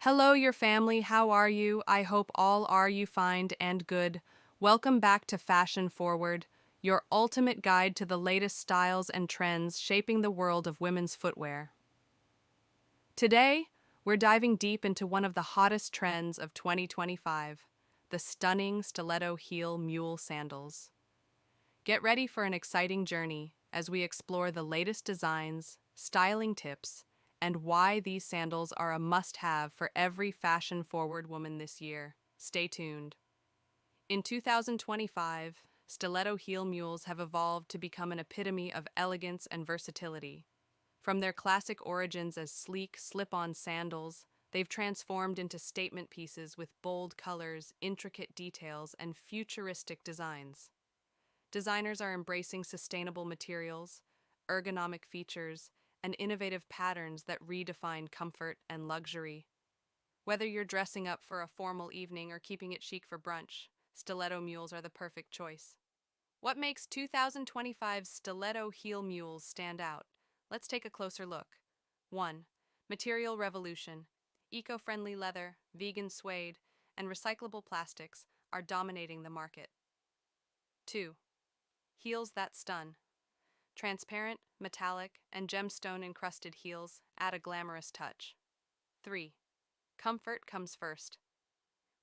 Hello, your family. How are you? I hope all are you fine and good. Welcome back to Fashion Forward, your ultimate guide to the latest styles and trends shaping the world of women's footwear. Today, we're diving deep into one of the hottest trends of 2025, the stunning stiletto heel mule sandals. Get ready for an exciting journey as we explore the latest designs, styling tips, and why these sandals are a must have for every fashion forward woman this year. Stay tuned. In 2025, stiletto heel mules have evolved to become an epitome of elegance and versatility. From their classic origins as sleek, slip on sandals, they've transformed into statement pieces with bold colors, intricate details, and futuristic designs. Designers are embracing sustainable materials, ergonomic features, and innovative patterns that redefine comfort and luxury. Whether you're dressing up for a formal evening or keeping it chic for brunch, stiletto mules are the perfect choice. What makes 2025's stiletto heel mules stand out? Let's take a closer look. 1. Material revolution. Eco-friendly leather, vegan suede, and recyclable plastics are dominating the market. 2. Heels that stun. Transparent, metallic, and gemstone encrusted heels add a glamorous touch. 3. Comfort comes first.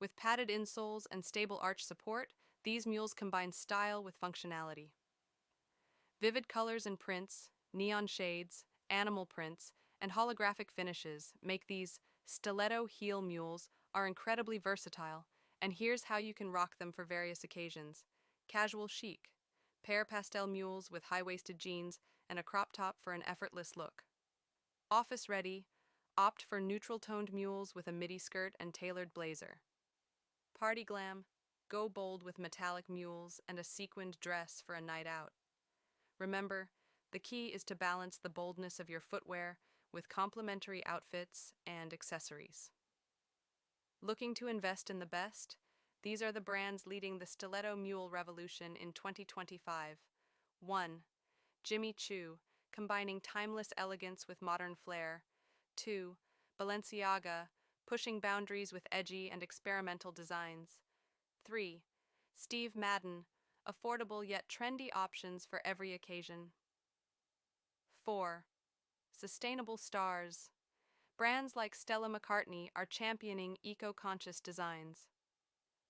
With padded insoles and stable arch support, these mules combine style with functionality. Vivid colors and prints, neon shades, animal prints, and holographic finishes make these stiletto heel mules are incredibly versatile, and here's how you can rock them for various occasions. Casual chic. Pair pastel mules with high-waisted jeans and a crop top for an effortless look. Office ready. Opt for neutral-toned mules with a midi skirt and tailored blazer. Party glam. Go bold with metallic mules and a sequined dress for a night out. Remember, the key is to balance the boldness of your footwear with complementary outfits and accessories. Looking to invest in the best? These are the brands leading the stiletto mule revolution in 2025. 1. Jimmy Choo, combining timeless elegance with modern flair. 2. Balenciaga, pushing boundaries with edgy and experimental designs. 3. Steve Madden, affordable yet trendy options for every occasion. 4. Sustainable stars. Brands like Stella McCartney are championing eco-conscious designs.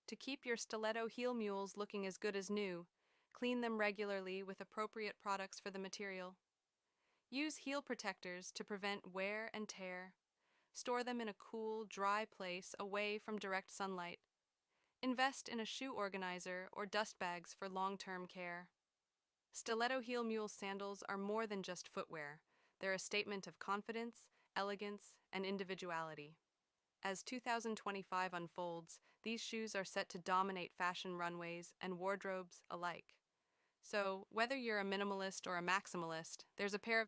To keep your stiletto heel mules looking as good as new, clean them regularly with appropriate products for the material. Use heel protectors to prevent wear and tear. Store them in a cool, dry place away from direct sunlight. Invest in a shoe organizer or dust bags for long-term care. Stiletto heel mule sandals are more than just footwear. They're a statement of confidence, elegance, and individuality. As 2025 unfolds, these shoes are set to dominate fashion runways and wardrobes alike. So, whether you're a minimalist or a maximalist, there's a pair of